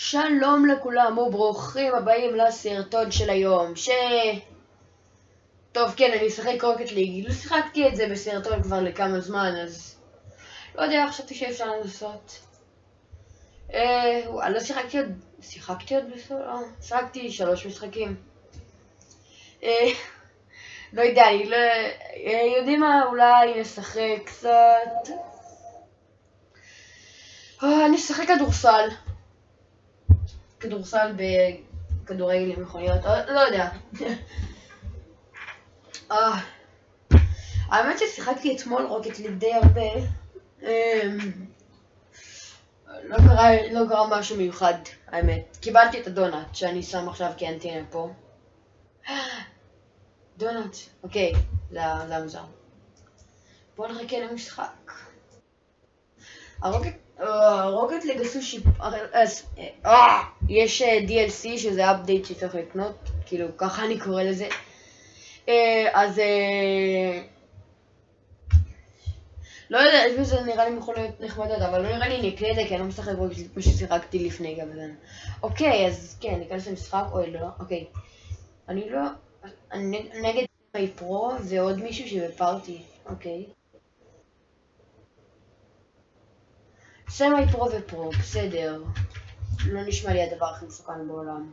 שלום לכולם וברוכים הבאים לסרטון של היום טוב, כן, אני אשחק רוקט ליג. לא שיחקתי את זה בסרטון כבר לכמה זמן, אז לא יודע, חשבתי שאפשר לנסות. לא שיחקתי עוד שיחקתי 3 משחקים. לא יודע, אני לא... יודעים מה, אולי נשחק קצת. אני אשחק כדורסל בכדורגל עם מכוניות, לא יודע. האמת ששיחקתי אתמול רוקט ליג די הרבה. לא קרה משהו מיוחד, האמת. קיבלתי את הדונאט שאני שם עכשיו כאנטינה פה. דונאט, אוקיי, זה מוזר. בואו נחכה למשחק. הרוקט ליג עשו יש DLC שזה אפדייט שצריך לקנות, כאילו ככה אני קורא לזה. אז לא יודע, זה נראה לי יכול להיות נחמדות, אבל לא נראה לי נקנה את זה כי אני לא משחק רוקט ליג כמו ששיחקתי לפני גם זמן. אוקיי, אז כן, ניכנס למשחק, אוי לא, אוקיי. אני לא, נגד סמי פרו זה עוד מישהו שבפארטי, אוקיי. סמי פרו ופרו, בסדר. לא נשמע לי הדבר הכי מסוכן בעולם.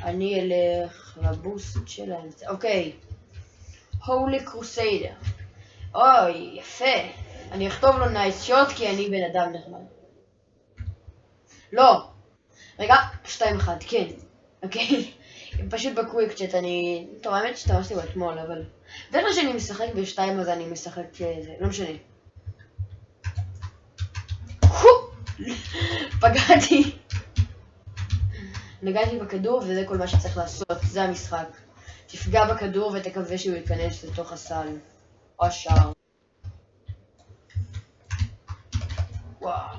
אני אלך לבוסט שלהם, אוקיי. הולי קרוסיידר. אוי, יפה. אני אכתוב לו נייס שוט כי אני בן אדם נחמד. לא. רגע, 2-1, כן. אוקיי. פשוט בקוויק צ'אט אני... טוב, האמת שתמשתי בו אתמול, אבל... בטח שאני משחק ב2 אז אני משחק זה, לא משנה. פגעתי. נגעתי בכדור וזה כל מה שצריך לעשות, זה המשחק. תפגע בכדור ותקווה שהוא ייכנס לתוך הסל. או השער. וואו.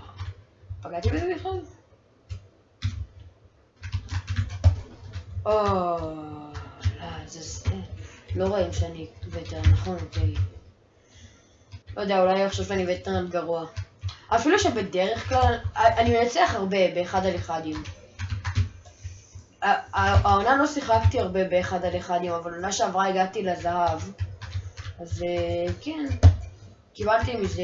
פגעתי בזה בכלל? לא, זה... לא רואים שאני וטרן, נכון, אוקיי. לא יודע, אולי עכשיו שאני וטרן גרוע. אפילו שבדרך כלל, אני מנצח הרבה באחד על אחדים. העונה לא שיחקתי הרבה באחד על אחדים, אבל עונה שעברה הגעתי לזהב. אז כן, קיבלתי מזה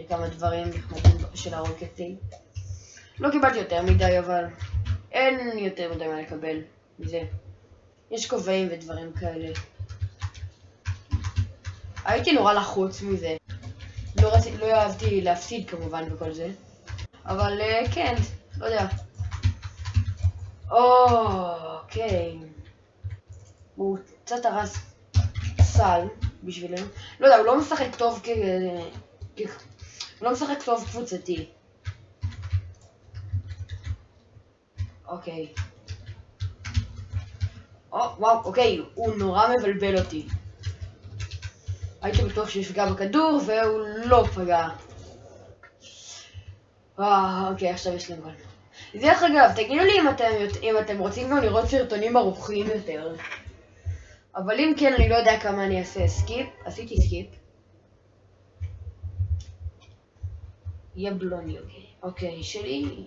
כמה דברים נחמדים של הרוקט ליג. לא קיבלתי יותר מדי, אבל אין יותר מדי מה לקבל מזה. יש כובעים ודברים כאלה. הייתי נורא לחוץ מזה. לא אהבתי להפסיד כמובן בכל זה. אבל כן, לא יודע. אוקיי. הוא קצת הרס סל בשבילנו. לא יודע, הוא לא משחק טוב הוא לא משחק טוב קבוצתי. אוקיי. וואו, אוקיי, הוא נורא מבלבל אותי. הייתי בטוח שיפגע בכדור והוא לא פגע. אוקיי, עכשיו יש לנו גול. דרך אגב, תגידו לי אם אתם רוצים גם לראות סרטונים ארוכים יותר. אבל אם כן, אני לא יודע כמה אני אעשה סקיפ. עשיתי סקיפ. יבלוני, אוקיי, שלי.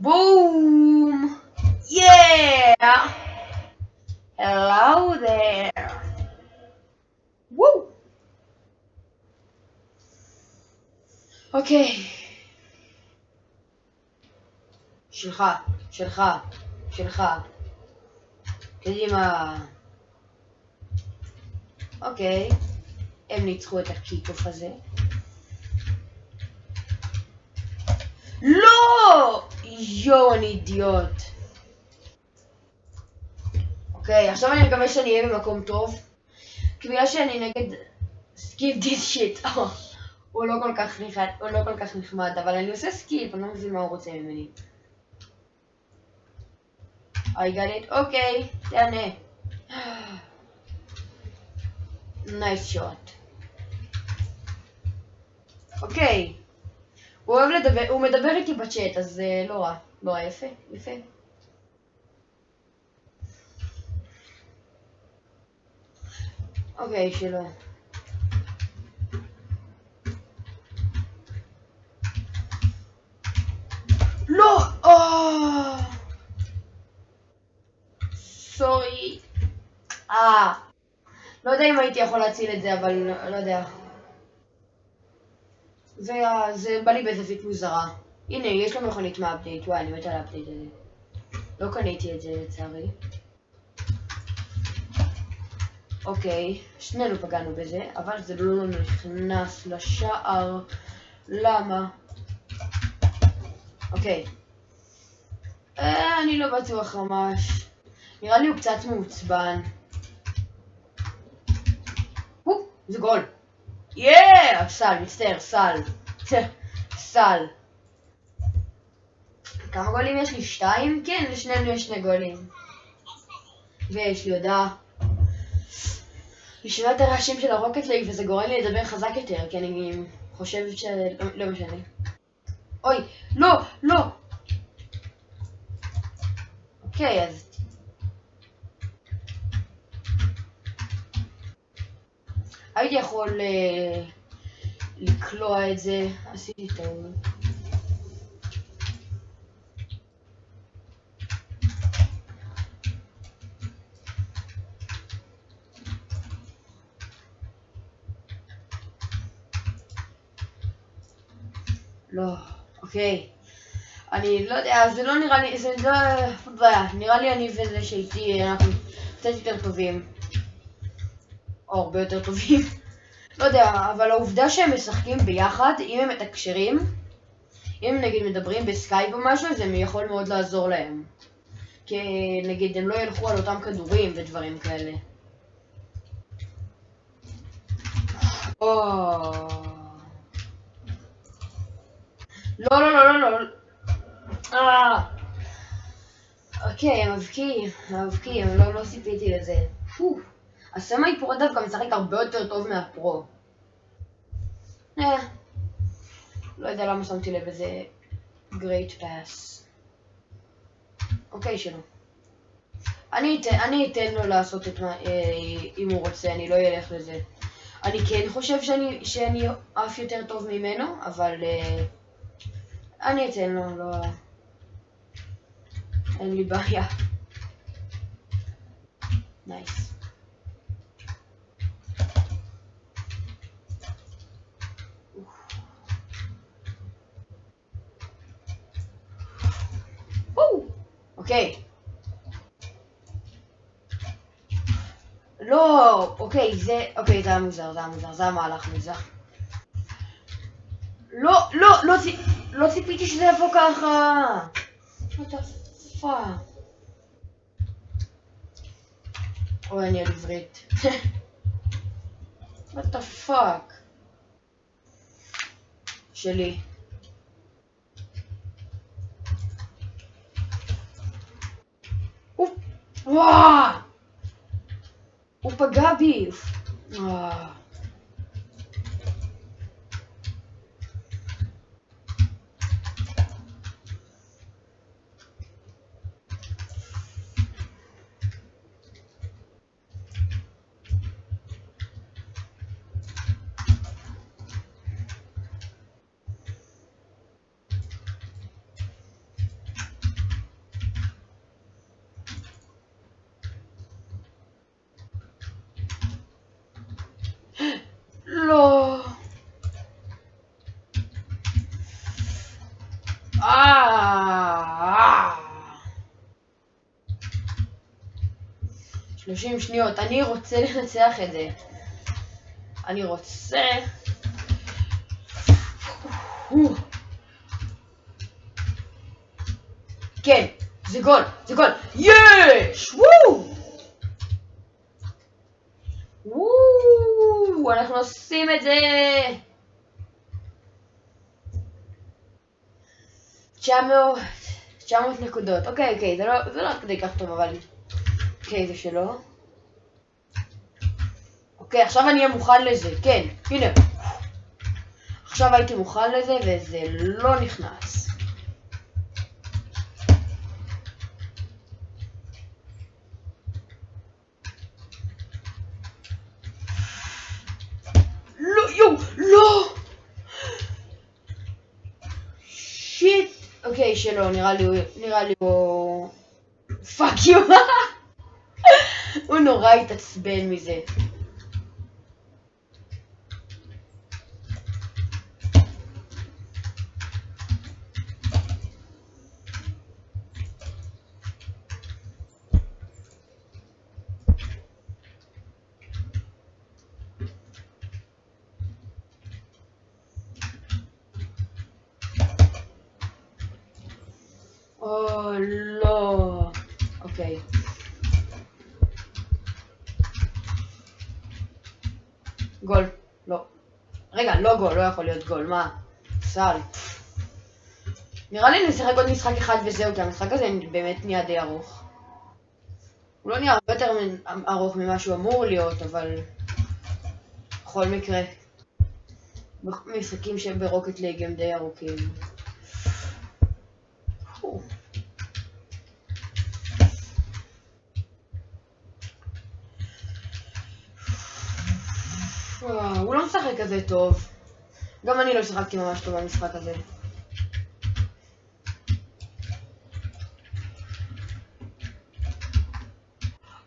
בום! Yeah! Hello there! Woo! אוקיי. שלך. קדימה. אוקיי. הם ניצחו את הקיקוף הזה. לא! יואו, אני אידיוט. אוקיי, עכשיו אני מקווה שאני אהיה במקום טוב. כי בגלל שאני נגד skip this shit. הוא לא כל כך נחמד, אבל אני עושה סקיפ, אני לא מבין מה הוא רוצה ממני. I got it, אוקיי, תענה. Nice shot. אוקיי. הוא מדבר איתי בצ'אט, אז לא רע. לא רע, יפה. אוקיי, שלא. יודע אם הייתי יכול להציל את זה, אבל לא יודע. זה בא לי בזווית מוזרה. הנה, יש לו מכונית מהאפדייט. וואי, אני מת על האפדייט הזה. לא קניתי את זה לצערי. אוקיי, שנינו פגענו בזה, אבל זה לא נכנס לשער. למה? אוקיי. אני לא בטוח ממש. נראה לי הוא קצת מעוצבן. זה גול. סל, מצטער, סל. סל. כמה גולים יש לי? 2? כן, לשנינו יש 2 גולים. ויש לי הודעה. אני שומע את הרעשים של הרוקט ליג וזה גורם לי לדבר חזק יותר, כי אני חושבת לא משנה. אוי, לא, לא. אוקיי, אז הייתי יכול לקלוע את זה, עשיתי טעות. לא, אוקיי. אני לא יודע, זה לא נראה לי, זה לא בעיה. נראה לי אני וזה שאיתי, אנחנו קצת יותר טובים. או הרבה יותר טובים. לא יודע, אבל העובדה שהם משחקים ביחד, אם הם מתקשרים, אם הם נגיד מדברים בסקייפ או משהו, זה יכול מאוד לעזור להם. כי נגיד הם לא ילכו על אותם כדורים ודברים כאלה. לא, לא, לא, לא, לא. אוקיי, הם מבקיעים, לא סיפיתי לזה. הסמי פרו דווקא משחק הרבה יותר טוב מהפרו. לא יודע למה שמתי לב איזה great pass. אוקיי, שלא. אני אתן לו לעשות את מה, אם הוא רוצה, אני לא אלך לזה. אני כן חושב שאני אף יותר טוב ממנו, אבל אני אתן לו, לא... אין לי בעיה. נייס. אוקיי. לא, אוקיי, זה היה מוזר, זה המהלך מוזר. לא ציפיתי שזה יבוא ככה. What the fuck? אוי, אני על עברית. What the fuck? שלי. וואו! הוא פגע בי. לא. 30 שניות, אני רוצה לנצח את זה. אני רוצה... כן, זה גול, יש! אנחנו עושים את זה! 900 נקודות. אוקיי, זה לא כדי כך טוב, אבל... אוקיי, זה שלו. אוקיי, עכשיו אני אהיה מוכן לזה. כן, הנה. עכשיו הייתי מוכן לזה, וזה לא נכנס. לא! שיט! אוקיי, שלא, נראה לי הוא... פאק יו! הוא נורא התעצבן מזה. או, לא. אוקיי. גול. לא. רגע, לא גול, לא יכול להיות גול, מה? סל. נראה לי נשחק עוד משחק אחד וזהו, כי המשחק הזה באמת נהיה די ארוך. הוא לא נהיה הרבה יותר ארוך ממה שהוא אמור להיות, אבל בכל מקרה, משחקים שהם ברוקט ליג הם די ארוכים. הוא לא משחק כזה טוב. גם אני לא שחקתי ממש טוב במשחק הזה.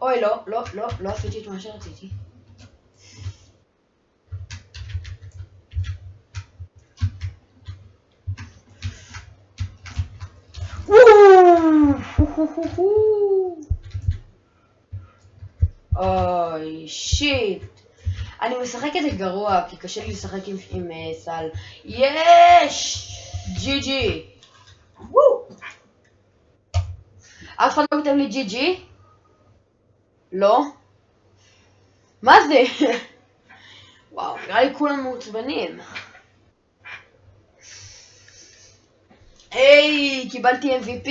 אוי, לא עשיתי את מה שרציתי. אוי, שיט. אני משחק את זה גרוע, כי קשה לי לשחק עם סל. יש! ג'י ג'י. אף אחד לא כותב לי ג'י ג'י? לא? מה זה? וואו, נראה לי כולם מעוצבנים. היי, קיבלתי MVP.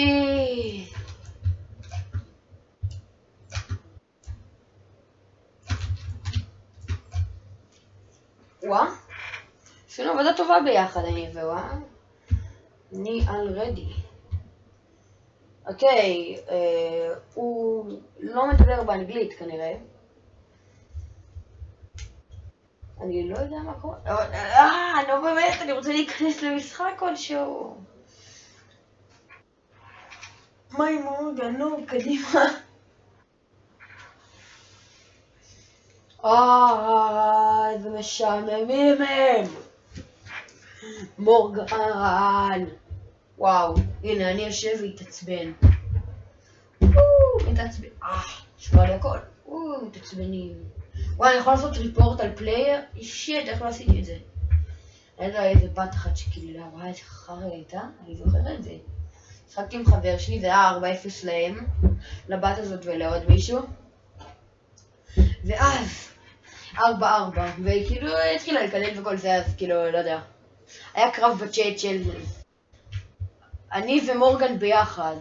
וואה, עשינו עבודה טובה ביחד, אני ווואה. אני על רדי. אוקיי, הוא לא מדבר באנגלית כנראה. אני לא יודע מה קורה. לא באמת, אני רוצה להיכנס למשחק כלשהו. מורגן, נו, קדימה. איזה משעממים הם. מורגן. וואו, הנה, אני יושב והתעצבן. מתעצבן. שווה לי הכל. מתעצבנים. וואי, אני יכול לעשות ריפורט על פלייר? שיט, איך לא עשיתי את זה? היה איזה בת אחת שכאילו אמרה איזה חרא הייתה, אני זוכר את זה. שחקתי עם חבר שלי, זה היה 4-0 להם, לבת הזאת ולעוד מישהו. ואז 4-4, והיא כאילו התחילה לקדם וכל זה, אז כאילו, לא יודע. היה קרב בצ'אט של אני ומורגן ביחד.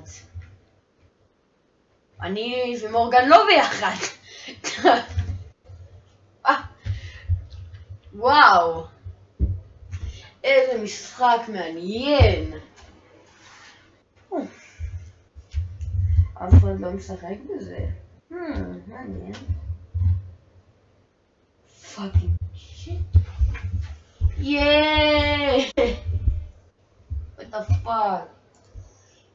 אני ומורגן לא ביחד. וואו. איזה משחק מעניין. אף אחד לא משחק בזה. מעניין. פאקינג שיט. יאיי! what the fuck.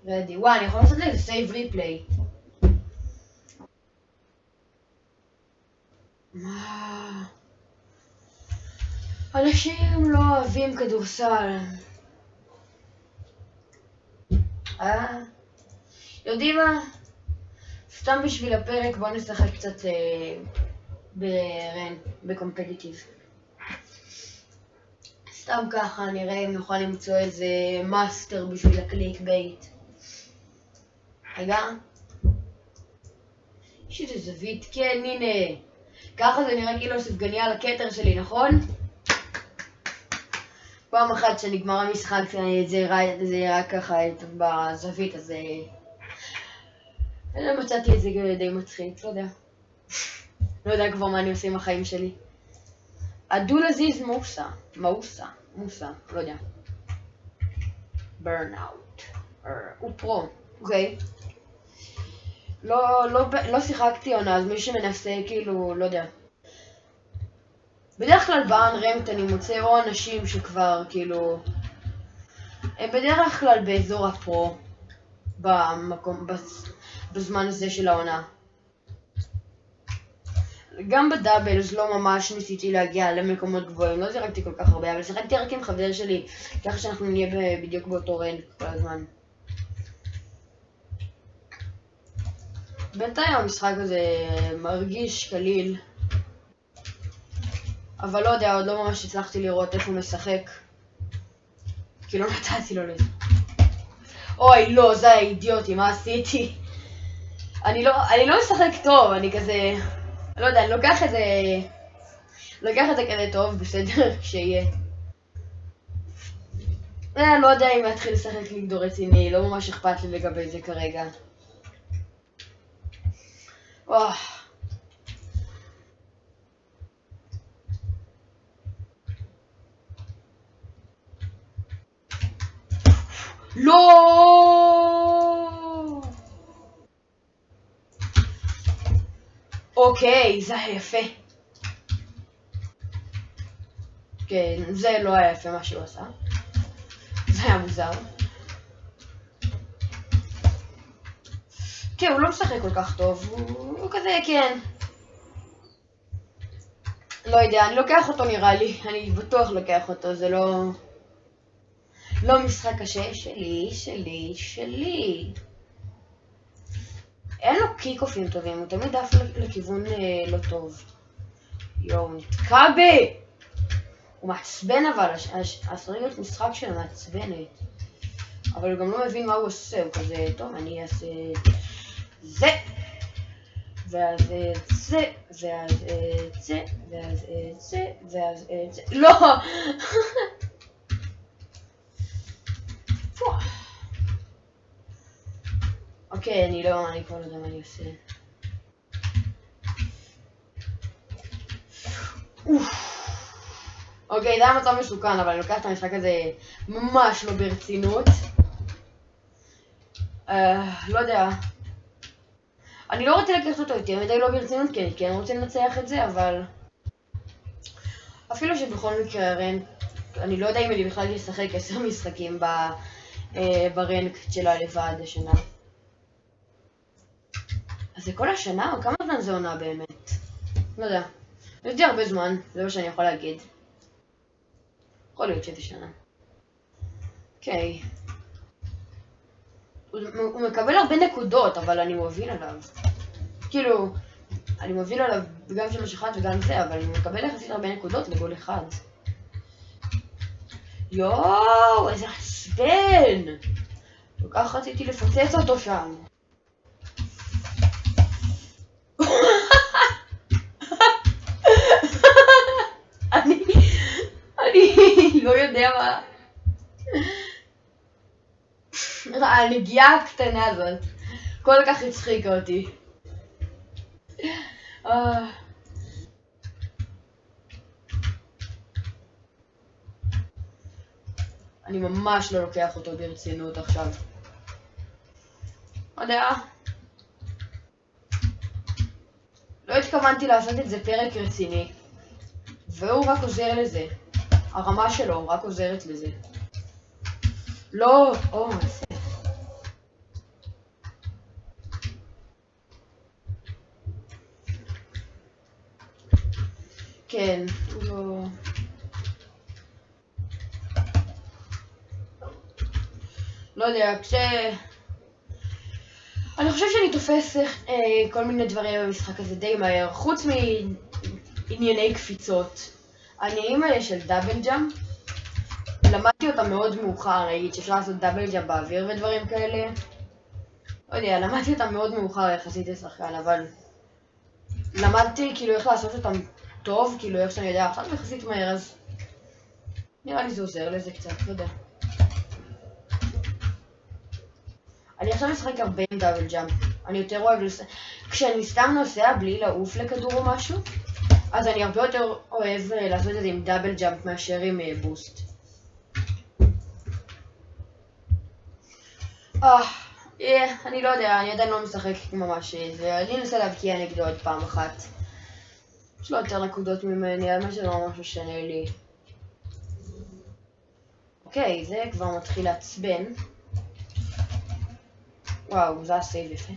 רדי. וואי, אני יכול לעשות לזה סייב ריפליי. מה? אנשים לא אוהבים כדורסל. יודעים מה? סתם בשביל הפרק בוא נשחק קצת בקומפטיטיב. סתם ככה נראה אם נוכל למצוא איזה מאסטר בשביל הקליק בייט. רגע. יש איזה זווית, כן, הנה. ככה זה נראה כאילו ספגניה על הכתר שלי, נכון? פעם אחת שנגמר המשחק זה יראה ככה בזווית, אז מצאתי את זה די מצחיק, לא יודע. לא יודע כבר מה אני עושה עם החיים שלי. עדול עזיז מוסה, לא יודע. burnout. הוא פרו, אוקיי. לא שיחקתי עונה, אז מי שמנסה כאילו, לא יודע. בדרך כלל באנרמט אני מוצא או אנשים שכבר כאילו הם בדרך כלל באזור הפרו בזמן הזה של העונה. גם בדאבלס לא ממש ניסיתי להגיע למקומות גבוהים, לא זרקתי כל כך הרבה, אבל שיחקתי רק עם חבר שלי, ככה שאנחנו נהיה בדיוק באותו רנד כל הזמן. בינתיים המשחק הזה מרגיש קליל, אבל לא יודע, עוד לא ממש הצלחתי לראות איך הוא משחק, כי לא נתתי לו לזה. אוי, לא, זה האידיוטי, מה עשיתי? אני לא משחק טוב, אני כזה... לא יודע, אני לוקח את זה כזה טוב, בסדר, שיהיה. לא יודע אם להתחיל לשחק נגדו רציני, לא ממש אכפת לי לגבי זה כרגע. לא! אוקיי, זה היה יפה. כן, זה לא היה יפה מה שהוא עשה. זה היה מוזר. כן, הוא לא משחק כל כך טוב, הוא כזה, כן. לא יודע, אני לוקח אותו נראה לי, אני בטוח לוקח אותו, זה לא משחק קשה, שלי. אין לו קיק-אופים טובים, הוא תמיד עף לכיוון לא טוב. יואו, נתקע בי! הוא מעצבן אבל, הסטרטגיות משחק שלו מעצבנת. אבל הוא גם לא מבין מה הוא עושה, הוא כזה, טוב, אני אעשה זה, ואז זה, ואז זה, ואז זה, ואז זה, לא! אוקיי, אני כבר לא יודע מה אני עושה. אוקיי, זה היה מצב מסוכן, אבל אני לוקח את המשחק הזה ממש לא ברצינות. לא יודע. אני לא רוצה לקחת אותו יותר מדי לא ברצינות, כי אני כן רוצה לנצח את זה, אבל... אפילו שבכל מקרה הרנק... אני לא יודע אם אני בכלל אשחק 10 משחקים ברנק שלה לבד השנה. אז זה כל השנה? או כמה זמן זה עונה באמת? לא יודע. יש לי הרבה זמן, זה מה שאני יכול להגיד. יכול להיות שזה שנה. אוקיי. הוא מקבל הרבה נקודות, אבל אני מוביל עליו. כאילו, אני מוביל עליו גם 3-1 וגם זה, אבל הוא מקבל יחסית הרבה נקודות לגול אחד. יואו, איזה עצבן! כל כך רציתי לפוצץ אותו שם. אני לא יודע מה... הנגיעה הקטנה הזאת כל כך הצחיקה אותי. אני ממש לא לוקח אותו ברצינות עכשיו. לא יודע. לא התכוונתי לעשות את זה פרק רציני. והוא רק עוזר לזה. הרמה שלו רק עוזרת לזה. לא, זה. כן, הוא לא יודע, אני חושב שאני תופס כל מיני דברים במשחק הזה די מהר, חוץ מענייני קפיצות. העניינים האלה של דאבל ג'אמפ, למדתי אותם מאוד מאוחר, נגיד שאפשר לעשות דאבל ג'אמפ באוויר ודברים כאלה. לא יודע, למדתי אותם מאוד מאוחר יחסית לשחקן, אבל למדתי כאילו איך לעשות אותם טוב, כאילו איך שאני יודע עכשיו יחסית מהר, אז נראה לי זה עוזר לזה קצת, לא יודע. אני עכשיו משחק הרבה עם דאבל ג'אמפ. אני יותר אוהב כשאני סתם נוסע בלי לעוף לכדור או משהו, אז אני הרבה יותר אוהב לעשות את זה עם דאבל ג'אמפ מאשר עם בוסט. אני לא יודע, אני עדיין לא משחק ממש זה. אני אנסה להבקיע נגדו עוד פעם אחת. יש לו יותר נקודות ממני, על מה שלא ממש משנה לי. אוקיי, זה כבר מתחיל לעצבן. וואו, זה הסייב יפה.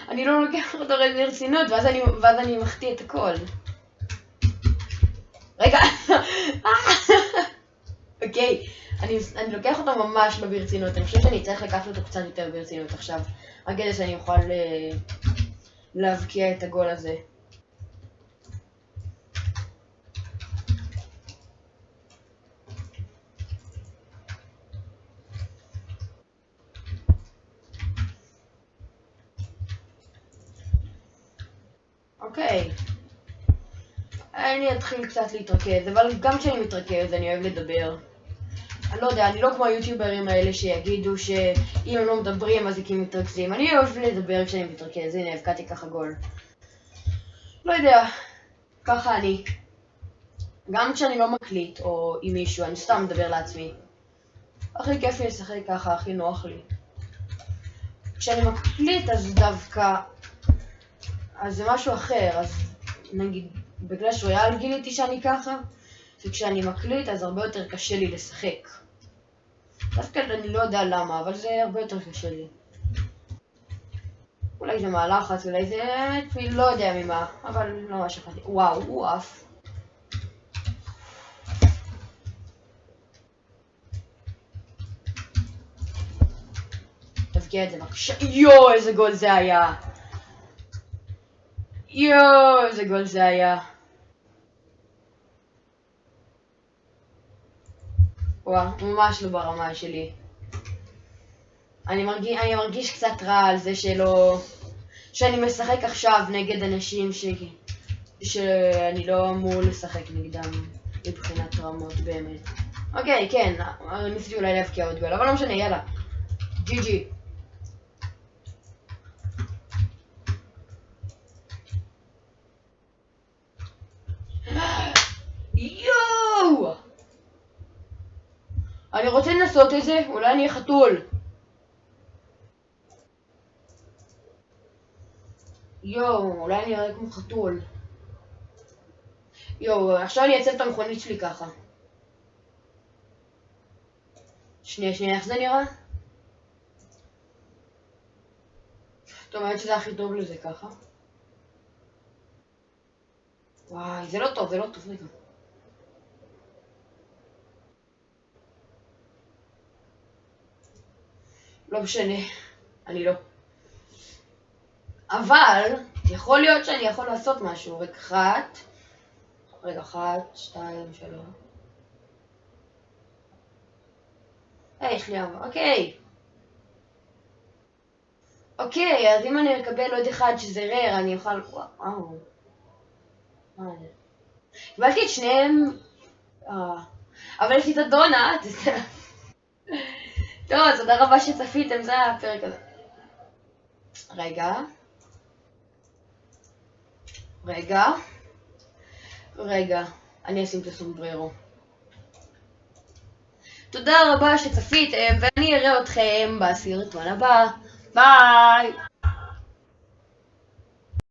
אני לא לוקח אותו ברצינות, ואז אני מחטיא את הכל. רגע. אוקיי, אני לוקח אותו ממש לא ברצינות. אני חושב שאני צריך לקחת אותו קצת יותר ברצינות עכשיו. רק כדי שאני אוכל להבקיע את הגול הזה. אוקיי. אני אתחיל קצת להתרכז, אבל גם כשאני מתרכז אני אוהב לדבר. אני לא יודע, אני לא כמו היוטיוברים האלה שיגידו שאם הם לא מדברים אז הם מתרכזים. אני אוהב לדבר כשאני מתרכז. הנה, הבקעתי ככה גול. לא יודע, ככה אני. גם כשאני לא מקליט או עם מישהו, אני סתם מדבר לעצמי. הכי כיף לי לשחק ככה, הכי נוח לי. כשאני מקליט אז דווקא, אז זה משהו אחר. אז נגיד, בקלאש רויאל גיליתי שאני ככה, וכשאני מקליט אז הרבה יותר קשה לי לשחק. דווקא אני לא יודע למה, אבל זה הרבה יותר קשה לי. אולי זה מהלחץ, אולי זה לא יודע ממה, אבל לא ממש אכלתי. וואו, הוא עף. תבקיע את זה בבקשה. יואו, איזה גול זה היה. יואו, איזה גול זה היה. וואו, ממש לא ברמה שלי. אני מרגיש קצת רע על זה שאני משחק עכשיו נגד אנשים שאני לא אמור לשחק נגדם מבחינת רמות באמת. אוקיי, כן, ניסיתי אולי להבקיע עוד גול, אבל לא משנה, יאללה. ג'י ג'י. יואו! אני רוצה לנסות את זה, אולי אני אהיה חתול. יואו, אולי אני אראה כמו חתול. יואו, עכשיו אני אעצב את המכונית שלי ככה. שנייה, איך זה נראה? טוב, האמת שזה הכי טוב לזה ככה. וואי, זה לא טוב, רגע. לא משנה, אני לא. אבל, יכול להיות שאני יכול לעשות משהו. רגע, 1, 2, 3. יש לי 4, אוקיי. אוקיי, אז אם אני אקבל עוד אחד שזה רר, אני אוכל... וואו. קיבלתי את שניהם... אבל יש לי את הדונאט. טוב, תודה רבה שצפיתם, זה הפרק הזה. רגע, אני אשים את הסומבררו. תודה רבה שצפיתם, ואני אראה אתכם בסרטון הבא. ביי!